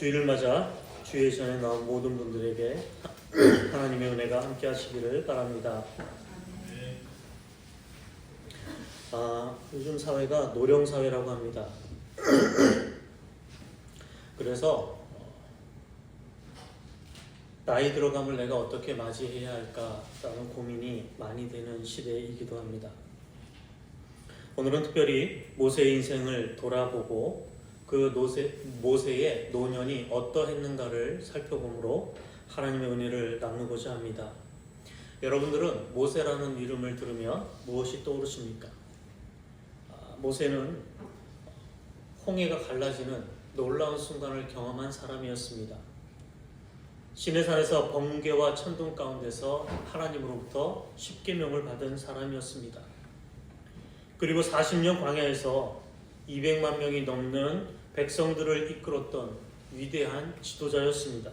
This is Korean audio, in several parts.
주일을 맞아 주의 전에 나온 모든 분들에게 하나님의 은혜가 함께 하시기를 바랍니다. 요즘 사회가 노령사회라고 합니다. 그래서 나이 들어감을 내가 어떻게 맞이해야 할까라는 고민이 많이 되는 시대이기도 합니다. 오늘은 특별히 모세의 인생을 돌아보고 그 모세의 노년이 어떠했는가를 살펴보므로 하나님의 은혜를 나누고자 합니다. 여러분들은 모세라는 이름을 들으면 무엇이 떠오르십니까? 모세는 홍해가 갈라지는 놀라운 순간을 경험한 사람이었습니다. 시내산에서 번개와 천둥 가운데서 하나님으로부터 십계명을 받은 사람이었습니다. 그리고 40년 광야에서 200만 명이 넘는 백성들을 이끌었던 위대한 지도자였습니다.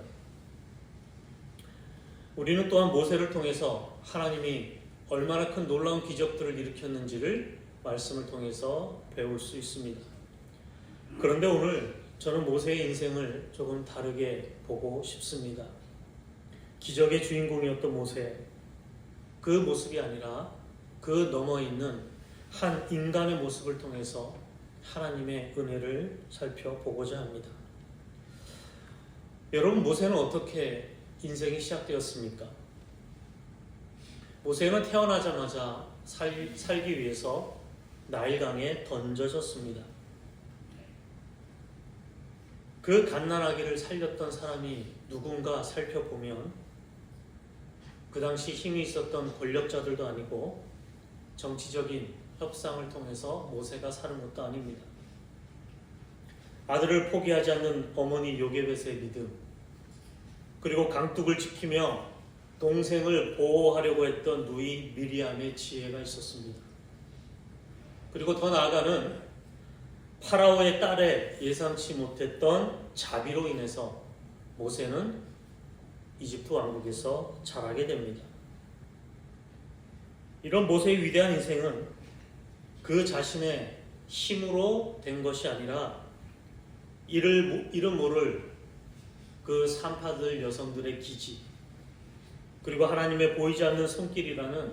우리는 또한 모세를 통해서 하나님이 얼마나 큰 놀라운 기적들을 일으켰는지를 말씀을 통해서 배울 수 있습니다. 그런데 오늘 저는 모세의 인생을 조금 다르게 보고 싶습니다. 기적의 주인공이었던 모세, 그 모습이 아니라 그 너머 있는 한 인간의 모습을 통해서 하나님의 은혜를 살펴보고자 합니다. 여러분, 모세는 어떻게 인생이 시작되었습니까? 모세는 태어나자마자 살기 위해서 나일강에 던져졌습니다. 그 갓난아기를 살렸던 사람이 누군가 살펴보면 그 당시 힘이 있었던 권력자들도 아니고 정치적인 협상을 통해서 모세가 사는 것도 아닙니다. 아들을 포기하지 않는 어머니 요게벳의 믿음, 그리고 강둑을 지키며 동생을 보호하려고 했던 누이 미리암의 지혜가 있었습니다. 그리고 더 나아가는 파라오의 딸의 예상치 못했던 자비로 인해서 모세는 이집트 왕국에서 자라게 됩니다. 이런 모세의 위대한 인생은 그 자신의 힘으로 된 것이 아니라 이를 모를 그 산파들 여성들의 기지, 그리고 하나님의 보이지 않는 손길이라는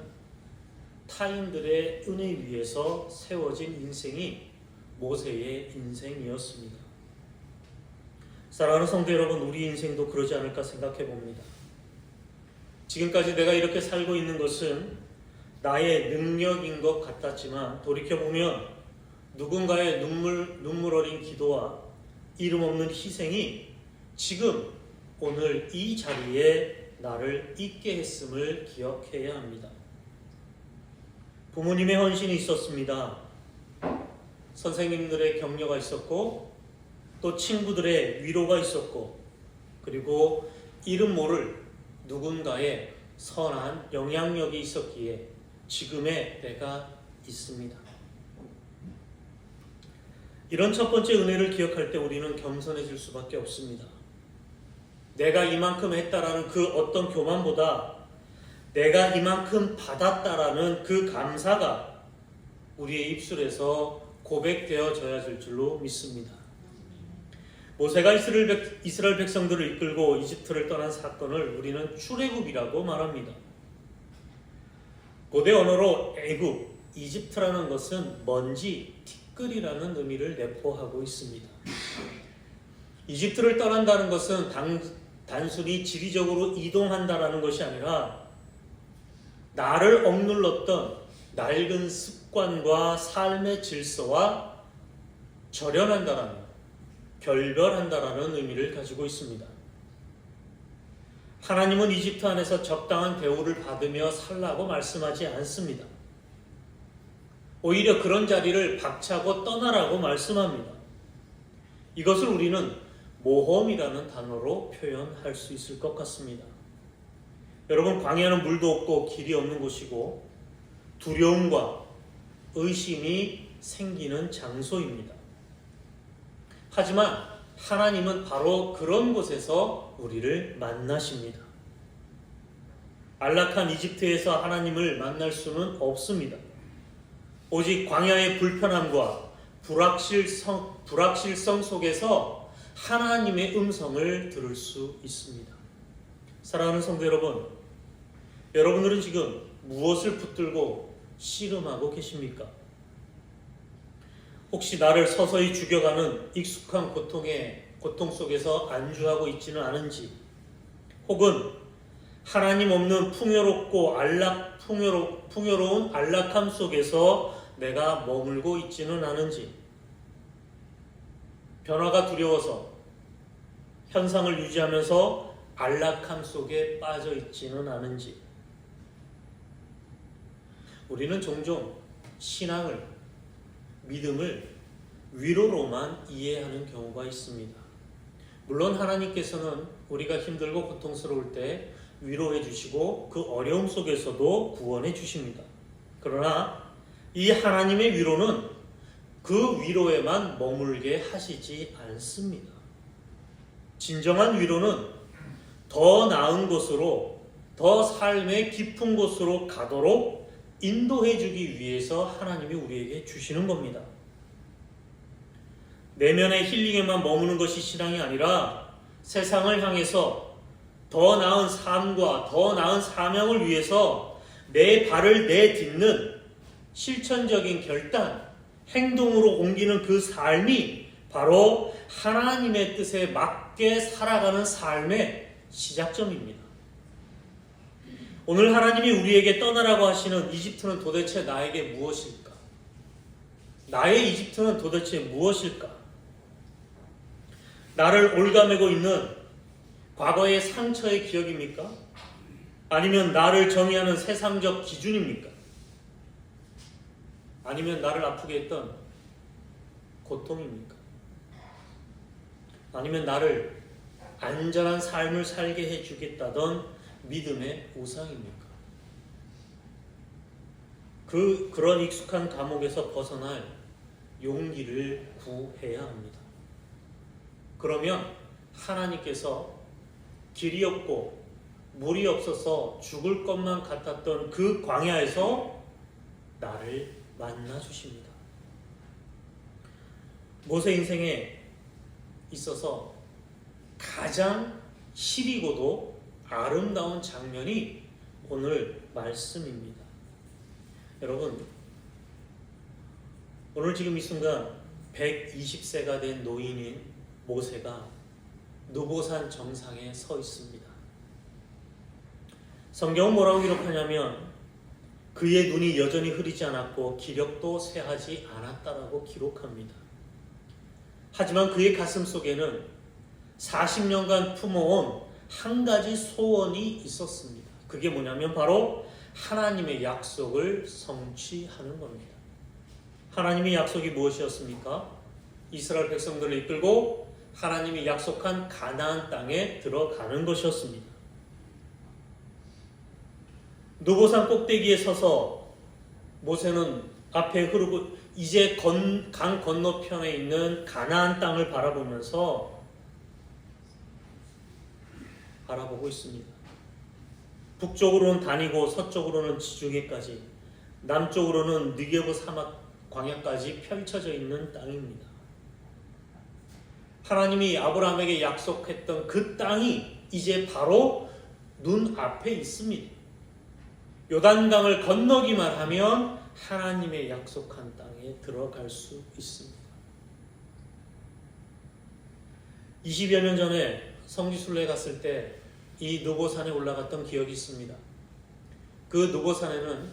타인들의 은혜 위에서 세워진 인생이 모세의 인생이었습니다. 사랑하는 성도 여러분, 우리 인생도 그러지 않을까 생각해 봅니다. 지금까지 내가 이렇게 살고 있는 것은 나의 능력인 것 같았지만 돌이켜보면 누군가의 눈물 어린 기도와 이름 없는 희생이 지금 오늘 이 자리에 나를 있게 했음을 기억해야 합니다. 부모님의 헌신이 있었습니다. 선생님들의 격려가 있었고 또 친구들의 위로가 있었고, 그리고 이름 모를 누군가의 선한 영향력이 있었기에 지금의 내가 있습니다. 이런 첫 번째 은혜를 기억할 때 우리는 겸손해질 수밖에 없습니다. 내가 이만큼 했다라는 그 어떤 교만보다 내가 이만큼 받았다라는 그 감사가 우리의 입술에서 고백되어져야 될 줄로 믿습니다. 모세가 이스라엘 백성들을 이끌고 이집트를 떠난 사건을 우리는 출애굽이라고 말합니다. 고대 언어로 애굽, 이집트라는 것은 먼지, 티끌이라는 의미를 내포하고 있습니다. 이집트를 떠난다는 것은 단순히 지리적으로 이동한다라는 것이 아니라 나를 억눌렀던 낡은 습관과 삶의 질서와 절연한다라는, 결별한다라는 의미를 가지고 있습니다. 하나님은 이집트 안에서 적당한 대우를 받으며 살라고 말씀하지 않습니다. 오히려 그런 자리를 박차고 떠나라고 말씀합니다. 이것을 우리는 모험이라는 단어로 표현할 수 있을 것 같습니다. 여러분, 광야는 물도 없고 길이 없는 곳이고 두려움과 의심이 생기는 장소입니다. 하지만 하나님은 바로 그런 곳에서 우리를 만나십니다. 안락한 이집트에서 하나님을 만날 수는 없습니다. 오직 광야의 불편함과 불확실성 속에서 하나님의 음성을 들을 수 있습니다. 사랑하는 성도 여러분, 여러분들은 지금 무엇을 붙들고 씨름하고 계십니까? 혹시 나를 서서히 죽여가는 익숙한 고통 속에서 안주하고 있지는 않은지, 혹은 하나님 없는 풍요로운 안락함 속에서 내가 머물고 있지는 않은지, 변화가 두려워서 현상을 유지하면서 안락함 속에 빠져 있지는 않은지. 우리는 종종 신앙을, 믿음을 위로로만 이해하는 경우가 있습니다. 물론 하나님께서는 우리가 힘들고 고통스러울 때 위로해 주시고 그 어려움 속에서도 구원해 주십니다. 그러나 이 하나님의 위로는 그 위로에만 머물게 하시지 않습니다. 진정한 위로는 더 나은 곳으로, 더 삶의 깊은 곳으로 가도록 인도해 주기 위해서 하나님이 우리에게 주시는 겁니다. 내면의 힐링에만 머무는 것이 신앙이 아니라 세상을 향해서 더 나은 삶과 더 나은 사명을 위해서 내 발을 내딛는 실천적인 결단, 행동으로 옮기는 그 삶이 바로 하나님의 뜻에 맞게 살아가는 삶의 시작점입니다. 오늘 하나님이 우리에게 떠나라고 하시는 이집트는 도대체 나에게 무엇일까? 나의 이집트는 도대체 무엇일까? 나를 올가매고 있는 과거의 상처의 기억입니까? 아니면 나를 정의하는 세상적 기준입니까? 아니면 나를 아프게 했던 고통입니까? 아니면 나를 안전한 삶을 살게 해주겠다던 믿음의 우상입니까? 그런 익숙한 감옥에서 벗어날 용기를 구해야 합니다. 그러면 하나님께서 길이 없고 물이 없어서 죽을 것만 같았던 그 광야에서 나를 만나 주십니다. 모세 인생에 있어서 가장 시리고도 아름다운 장면이 오늘 말씀입니다. 여러분, 오늘 지금 이 순간 120세가 된 노인인 모세가 느보산 정상에 서 있습니다. 성경은 뭐라고 기록하냐면 그의 눈이 여전히 흐리지 않았고 기력도 쇠하지 않았다라고 기록합니다. 하지만 그의 가슴 속에는 40년간 품어온 한 가지 소원이 있었습니다. 그게 뭐냐면 바로 하나님의 약속을 성취하는 겁니다. 하나님의 약속이 무엇이었습니까? 이스라엘 백성들을 이끌고 하나님이 약속한 가나안 땅에 들어가는 것이었습니다. 느보산 꼭대기에 서서 모세는 앞에 흐르고 이제 강 건너편에 있는 가나안 땅을 바라보고 있습니다. 북쪽으로는 다니고 서쪽으로는 지중해까지, 남쪽으로는 느게브 사막 광야까지 펼쳐져 있는 땅입니다. 하나님이 아브라함에게 약속했던 그 땅이 이제 바로 눈앞에 있습니다. 요단강을 건너기만 하면 하나님의 약속한 땅에 들어갈 수 있습니다. 20여 년 전에 성지순례에 갔을 때 이 느보산에 올라갔던 기억이 있습니다. 그 느보산에는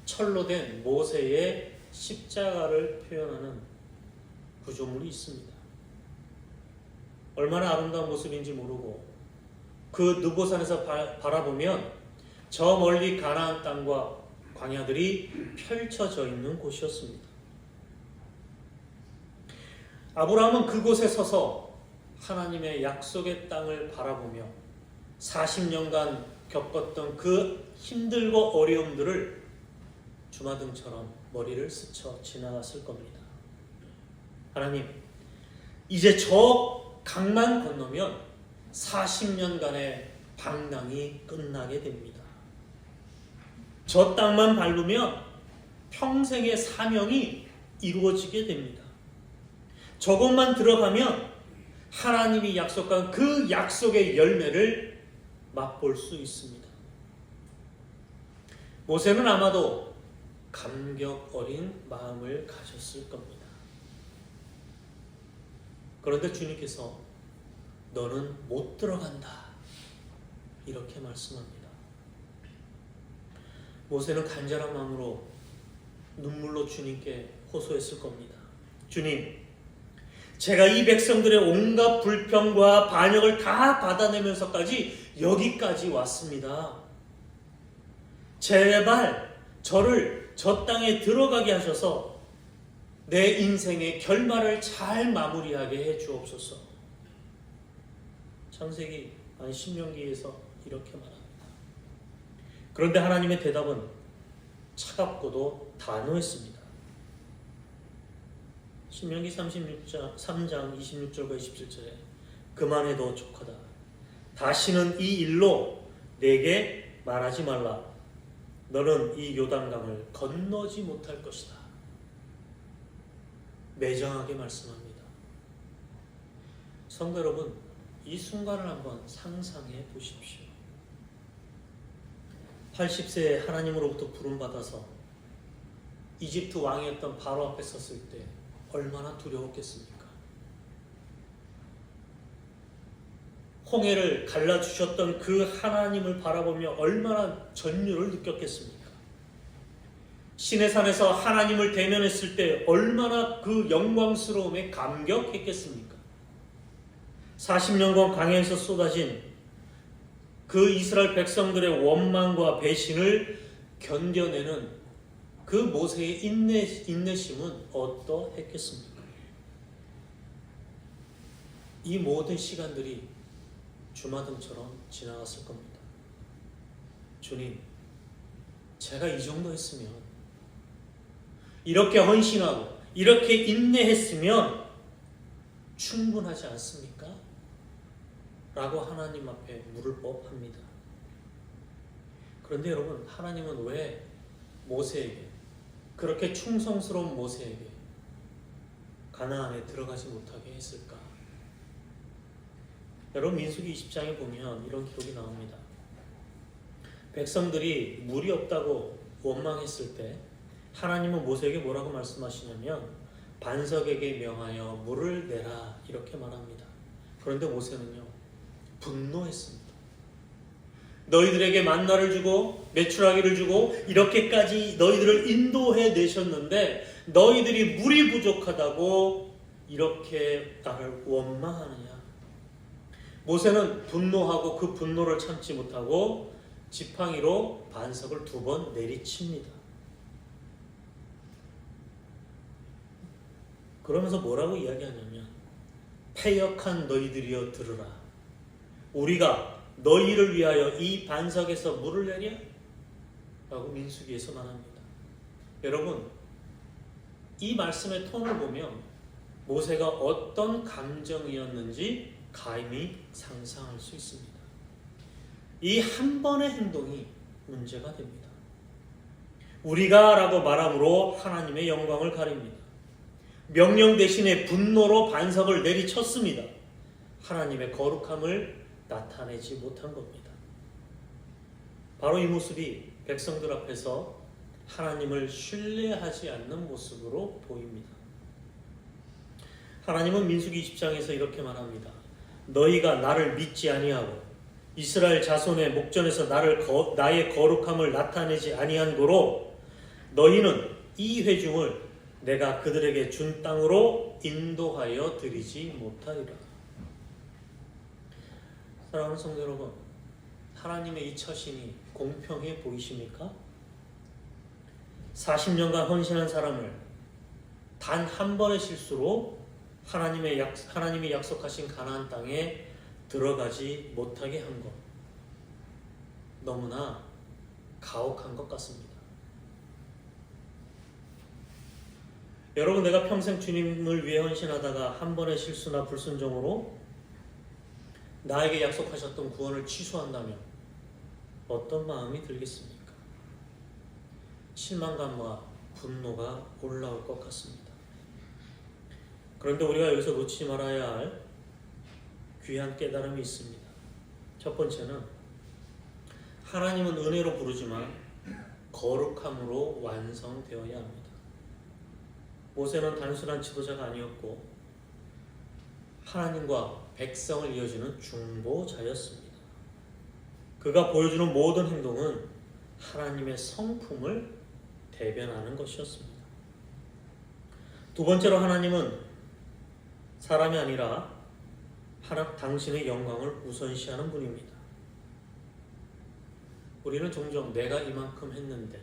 철로 된 모세의 십자가를 표현하는 구조물이 있습니다. 얼마나 아름다운 모습인지 모르고 그 느보산에서 바라보면 저 멀리 가나안 땅과 광야들이 펼쳐져 있는 곳이었습니다. 아브라함은 그곳에 서서 하나님의 약속의 땅을 바라보며 40년간 겪었던 그 힘들고 어려움들을 주마등처럼 머리를 스쳐 지나갔을 겁니다. 하나님, 이제 저 강만 건너면 40년간의 방랑이 끝나게 됩니다. 저 땅만 밟으면 평생의 사명이 이루어지게 됩니다. 저곳만 들어가면 하나님이 약속한 그 약속의 열매를 맛볼 수 있습니다. 모세는 아마도 감격 어린 마음을 가졌을 겁니다. 그런데 주님께서 너는 못 들어간다 이렇게 말씀합니다. 모세는 간절한 마음으로 눈물로 주님께 호소했을 겁니다. 주님, 제가 이 백성들의 온갖 불평과 반역을 다 받아내면서까지 여기까지 왔습니다. 제발 저를 저 땅에 들어가게 하셔서 내 인생의 결말을 잘 마무리하게 해 주옵소서. 신명기에서 이렇게 말합니다. 그런데 하나님의 대답은 차갑고도 단호했습니다. 신명기 3장 26절과 27절에 그만해도 족하다. 다시는 이 일로 내게 말하지 말라. 너는 이 요단강을 건너지 못할 것이다. 매정하게 말씀합니다. 성도 여러분, 이 순간을 한번 상상해 보십시오. 80세에 하나님으로부터 부름받아서 이집트 왕이었던 바로 앞에 섰을 때 얼마나 두려웠겠습니까? 홍해를 갈라주셨던 그 하나님을 바라보며 얼마나 전율을 느꼈겠습니까? 시내산에서 하나님을 대면했을 때 얼마나 그 영광스러움에 감격했겠습니까? 40년간 광야에서 쏟아진 그 이스라엘 백성들의 원망과 배신을 견뎌내는 그 모세의 인내심은 어떠했겠습니까? 이 모든 시간들이 주마등처럼 지나갔을 겁니다. 주님, 제가 이 정도 했으면, 이렇게 헌신하고 이렇게 인내했으면 충분하지 않습니까? 라고 하나님 앞에 물을 법합니다. 그런데 여러분, 하나님은 왜 모세에게, 그렇게 충성스러운 모세에게 가나안에 들어가지 못하게 했을까? 여러분, 민수기 20장에 보면 이런 기록이 나옵니다. 백성들이 물이 없다고 원망했을 때 하나님은 모세에게 뭐라고 말씀하시냐면 반석에게 명하여 물을 내라 이렇게 말합니다. 그런데 모세는요, 분노했습니다. 너희들에게 만나를 주고 메추라기를 주고 이렇게까지 너희들을 인도해 내셨는데 너희들이 물이 부족하다고 이렇게 나를 원망하느냐. 모세는 분노하고 그 분노를 참지 못하고 지팡이로 반석을 2번 내리칩니다. 그러면서 뭐라고 이야기하냐면 패역한 너희들이여 들으라. 우리가 너희를 위하여 이 반석에서 물을 내랴? 라고 민수기에서 말합니다. 여러분, 이 말씀의 톤을 보면 모세가 어떤 감정이었는지 감히 상상할 수 있습니다. 이 한 번의 행동이 문제가 됩니다. 우리가 라고 말함으로 하나님의 영광을 가립니다. 명령 대신에 분노로 반석을 내리쳤습니다. 하나님의 거룩함을 나타내지 못한 겁니다. 바로 이 모습이 백성들 앞에서 하나님을 신뢰하지 않는 모습으로 보입니다. 하나님은 민수기 20장에서 이렇게 말합니다. 너희가 나를 믿지 아니하고 이스라엘 자손의 목전에서 나의 거룩함을 나타내지 아니한 고로 너희는 이 회중을 내가 그들에게 준 땅으로 인도하여 드리지 못하리라. 사랑하는 성도 여러분, 하나님의 이 처신이 공평해 보이십니까? 40년간 헌신한 사람을 단 한 번의 실수로 하나님이 약속하신 가나안 땅에 들어가지 못하게 한 것, 너무나 가혹한 것 같습니다. 여러분, 내가 평생 주님을 위해 헌신하다가 한 번의 실수나 불순종으로 나에게 약속하셨던 구원을 취소한다면 어떤 마음이 들겠습니까? 실망감과 분노가 올라올 것 같습니다. 그런데 우리가 여기서 놓치지 말아야 할 귀한 깨달음이 있습니다. 첫 번째는 하나님은 은혜로 부르지만 거룩함으로 완성되어야 합니다. 모세는 단순한 지도자가 아니었고 하나님과 백성을 이어주는 중보자였습니다. 그가 보여주는 모든 행동은 하나님의 성품을 대변하는 것이었습니다. 두 번째로 하나님은 사람이 아니라 당신의 영광을 우선시하는 분입니다. 우리는 종종 내가 이만큼 했는데,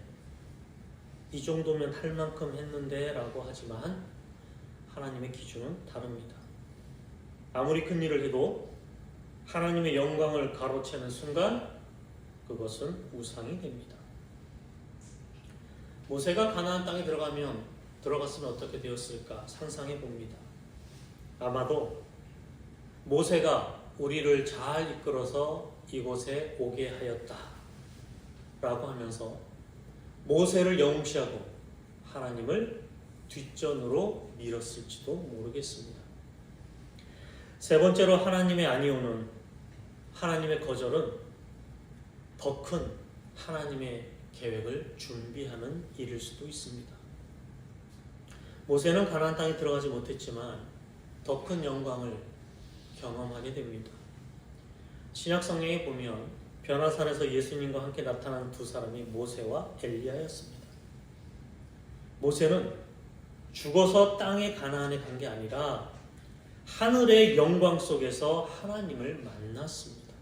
이 정도면 할 만큼 했는데 라고 하지만 하나님의 기준은 다릅니다. 아무리 큰 일을 해도 하나님의 영광을 가로채는 순간 그것은 우상이 됩니다. 모세가 가나안 땅에 들어갔으면 어떻게 되었을까 상상해 봅니다. 아마도 모세가 우리를 잘 이끌어서 이곳에 오게 하였다 라고 하면서 모세를 영시하고 하나님을 뒷전으로 밀었을지도 모르겠습니다. 세 번째로 하나님의 아니오는, 하나님의 거절은 더 큰 하나님의 계획을 준비하는 일일 수도 있습니다. 모세는 가나안 땅에 들어가지 못했지만 더 큰 영광을 경험하게 됩니다. 신약 성경에 보면 변화산에서 예수님과 함께 나타난 두 사람이 모세와 엘리야였습니다. 모세는 죽어서 땅의 가나안에 간 게 아니라 하늘의 영광 속에서 하나님을 만났습니다.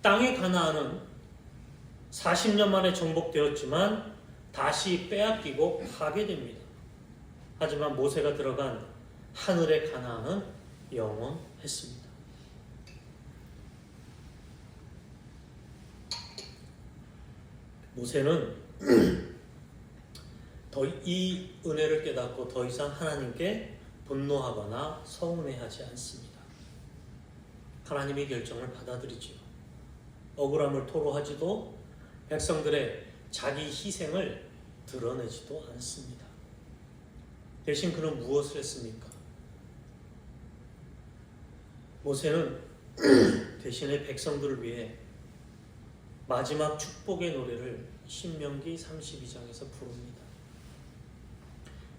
땅의 가나안은 40년 만에 정복되었지만 다시 빼앗기고 파괴됩니다. 하지만 모세가 들어간 하늘의 가나안은 영원했습니다. 모세는 이 은혜를 깨닫고 더 이상 하나님께 분노하거나 서운해하지 않습니다. 하나님의 결정을 받아들이지요. 억울함을 토로하지도 백성들의 자기 희생을 드러내지도 않습니다. 대신 그는 무엇을 했습니까? 모세는 대신에 백성들을 위해 마지막 축복의 노래를 신명기 32장에서 부릅니다.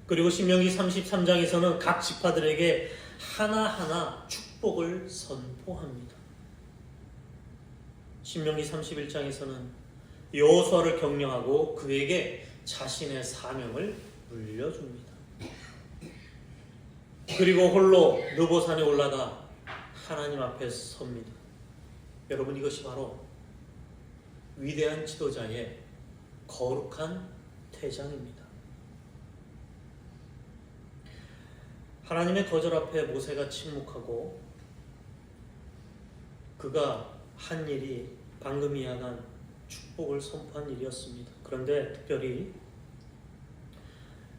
그리고 신명기 33장에서는 각 지파들에게 하나하나 축복을 선포합니다. 신명기 31장에서는 여호수아를 격려하고 그에게 자신의 사명을 물려줍니다. 그리고 홀로 느보산에 올라가 하나님 앞에 섭니다. 여러분, 이것이 바로 위대한 지도자의 거룩한 퇴장입니다. 하나님의 거절 앞에 모세가 침묵하고 그가 한 일이 방금 이야기한 축복을 선포한 일이었습니다. 그런데 특별히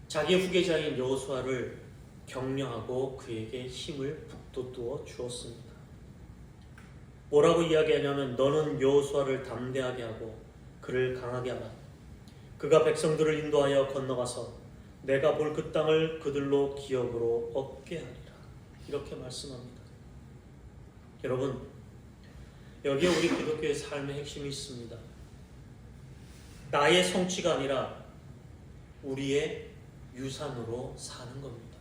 자기의 후계자인 여호수아를 격려하고 그에게 힘을 북돋워 주었습니다. 뭐라고 이야기하냐면 너는 여호수아를 담대하게 하고 그를 강하게 하라. 그가 백성들을 인도하여 건너가서 내가 볼 그 땅을 그들로 기업으로 얻게 하리라. 이렇게 말씀합니다. 여러분, 여기에 우리 기독교의 삶의 핵심이 있습니다. 나의 성취가 아니라 우리의 유산으로 사는 겁니다.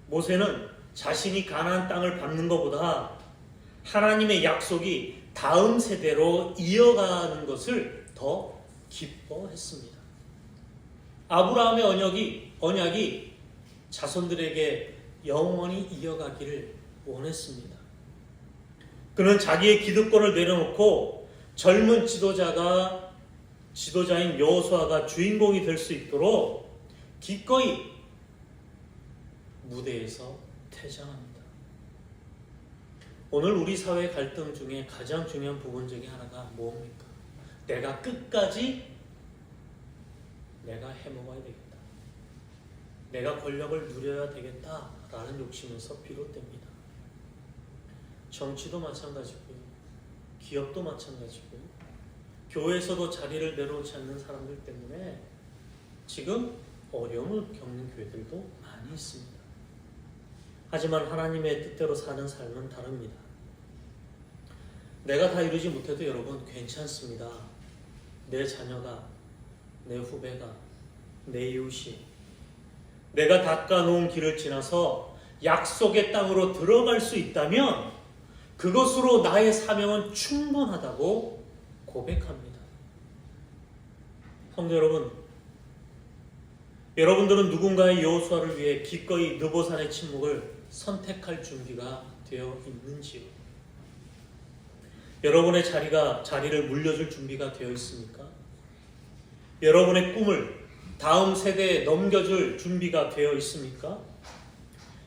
모세는 자신이 가나안 땅을 받는 것보다 하나님의 약속이 다음 세대로 이어가는 것을 더 기뻐했습니다. 아브라함의 언약이 자손들에게 영원히 이어가기를 원했습니다. 그는 자기의 기득권을 내려놓고 젊은 지도자인 여호수아가 주인공이 될 수 있도록 기꺼이 무대에서 퇴장합니다. 오늘 우리 사회 갈등 중에 가장 중요한 부분 중에 하나가 뭡니까? 내가 끝까지 내가 해먹어야 되겠다. 내가 권력을 누려야 되겠다라는 욕심에서 비롯됩니다. 정치도 마찬가지고요. 기업도 마찬가지고요. 교회에서도 자리를 내려놓지 않는 사람들 때문에 지금 어려움을 겪는 교회들도 많이 있습니다. 하지만 하나님의 뜻대로 사는 삶은 다릅니다. 내가 다 이루지 못해도 여러분 괜찮습니다. 내 자녀가, 내 후배가, 내 이웃이 내가 닦아놓은 길을 지나서 약속의 땅으로 들어갈 수 있다면 그것으로 나의 사명은 충분하다고 고백합니다. 성도 여러분, 여러분들은 누군가의 여호수아를 위해 기꺼이 느보산의 침묵을 선택할 준비가 되어 있는지요? 여러분의 자리를 물려줄 준비가 되어 있습니까? 여러분의 꿈을 다음 세대에 넘겨줄 준비가 되어 있습니까?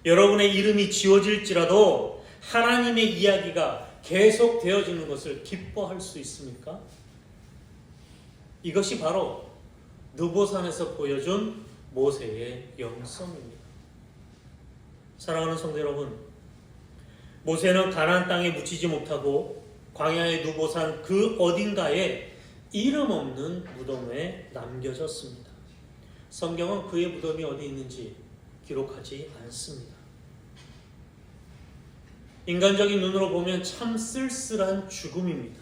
여러분의 이름이 지워질지라도 하나님의 이야기가 계속 되어지는 것을 기뻐할 수 있습니까? 이것이 바로 느보산에서 보여준 모세의 영성입니다. 사랑하는 성도 여러분, 모세는 가나안 땅에 묻히지 못하고 광야의 느보산 그 어딘가에 이름 없는 무덤에 남겨졌습니다. 성경은 그의 무덤이 어디 있는지 기록하지 않습니다. 인간적인 눈으로 보면 참 쓸쓸한 죽음입니다.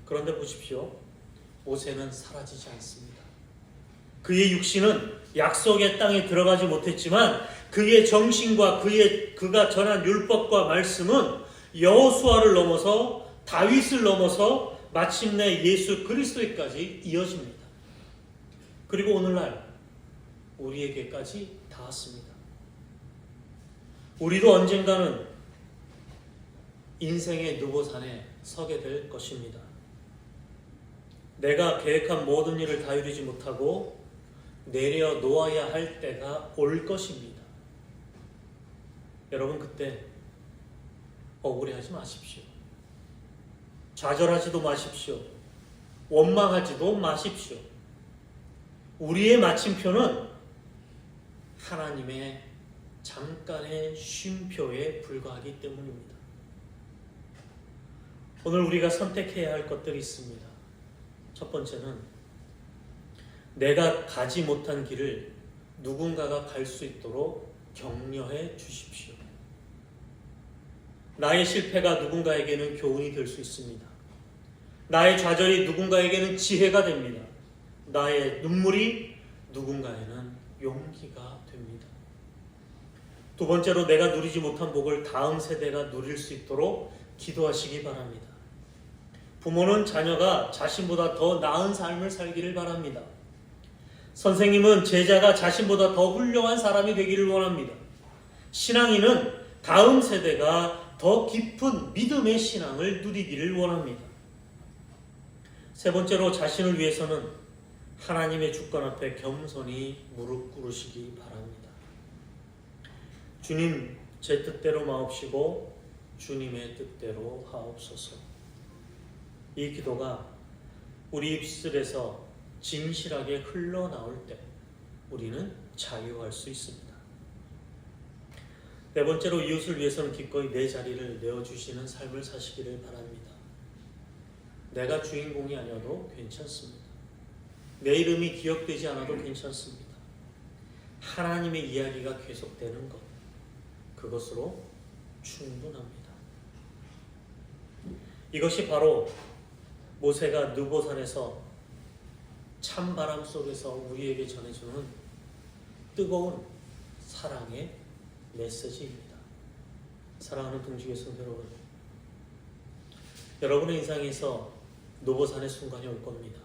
그런데 보십시오. 모세는 사라지지 않습니다. 그의 육신은 약속의 땅에 들어가지 못했지만 그의 정신과 그가 전한 율법과 말씀은 여호수아를 넘어서 다윗을 넘어서 마침내 예수 그리스도에까지 이어집니다. 그리고 오늘날 우리에게까지 닿았습니다. 우리도 언젠가는 인생의 느보산에 서게 될 것입니다. 내가 계획한 모든 일을 다 이루지 못하고 내려놓아야 할 때가 올 것입니다. 여러분, 그때 억울해하지 마십시오. 좌절하지도 마십시오. 원망하지도 마십시오. 우리의 마침표는 하나님의 잠깐의 쉼표에 불과하기 때문입니다. 오늘 우리가 선택해야 할 것들이 있습니다. 첫 번째는 내가 가지 못한 길을 누군가가 갈 수 있도록 격려해 주십시오. 나의 실패가 누군가에게는 교훈이 될 수 있습니다. 나의 좌절이 누군가에게는 지혜가 됩니다. 나의 눈물이 누군가에는 용기가 됩니다. 두 번째로 내가 누리지 못한 복을 다음 세대가 누릴 수 있도록 기도하시기 바랍니다. 부모는 자녀가 자신보다 더 나은 삶을 살기를 바랍니다. 선생님은 제자가 자신보다 더 훌륭한 사람이 되기를 원합니다. 신앙인은 다음 세대가 더 깊은 믿음의 신앙을 누리기를 원합니다. 세 번째로 자신을 위해서는 하나님의 주권 앞에 겸손히 무릎 꿇으시기 바랍니다. 주님, 제 뜻대로 마옵시고 주님의 뜻대로 하옵소서. 이 기도가 우리 입술에서 진실하게 흘러나올 때 우리는 자유할 수 있습니다. 네 번째로 이웃을 위해서는 기꺼이 내 자리를 내어주시는 삶을 사시기를 바랍니다. 내가 주인공이 아니어도 괜찮습니다. 내 이름이 기억되지 않아도 괜찮습니다. 하나님의 이야기가 계속되는 것, 그것으로 충분합니다. 이것이 바로 모세가 느보산에서 찬바람 속에서 우리에게 전해주는 뜨거운 사랑의 메시지입니다. 사랑하는 동지교 성도 여러분, 여러분의 인생에서 느보산의 순간이 올 겁니다.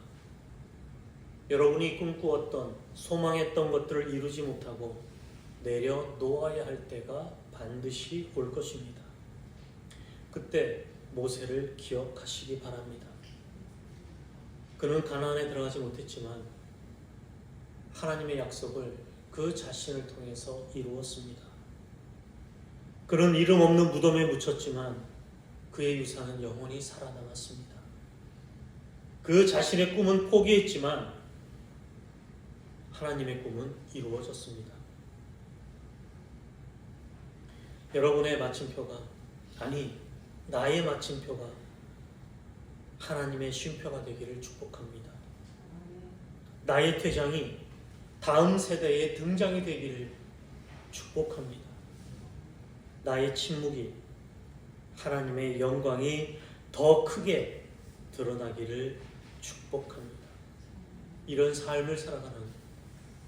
여러분이 꿈꾸었던, 소망했던 것들을 이루지 못하고 내려놓아야 할 때가 반드시 올 것입니다. 그때 모세를 기억하시기 바랍니다. 그는 가나안에 들어가지 못했지만 하나님의 약속을 그 자신을 통해서 이루었습니다. 그는 이름 없는 무덤에 묻혔지만 그의 유산은 영원히 살아남았습니다. 그 자신의 꿈은 포기했지만 하나님의 꿈은 이루어졌습니다. 여러분의 마침표가, 아니 나의 마침표가 하나님의 쉼표가 되기를 축복합니다. 나의 퇴장이 다음 세대의 등장이 되기를 축복합니다. 나의 침묵이 하나님의 영광이 더 크게 드러나기를 축복합니다. 이런 삶을 살아가는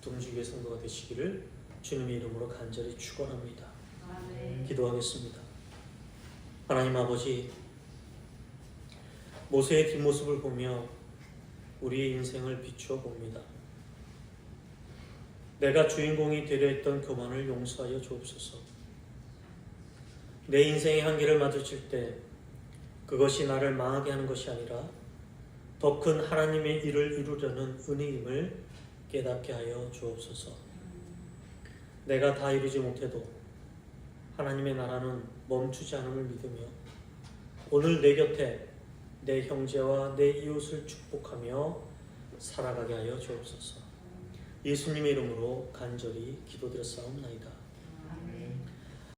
둥지교회 성도가 되시기를 주님의 이름으로 간절히 축원합니다. 기도하겠습니다. 하나님 아버지, 모세의 뒷모습을 보며 우리의 인생을 비추어 봅니다. 내가 주인공이 되려 했던 교만을 용서하여 주옵소서. 내 인생의 한계를 마주칠 때 그것이 나를 망하게 하는 것이 아니라 더 큰 하나님의 일을 이루려는 은혜임을 깨닫게 하여 주옵소서. 내가 다 이루지 못해도 하나님의 나라는 멈추지 않음을 믿으며 오늘 내 곁에 내 형제와 내 이웃을 축복하며 살아가게 하여 주옵소서. 예수님의 이름으로 간절히 기도드렸사옵나이다.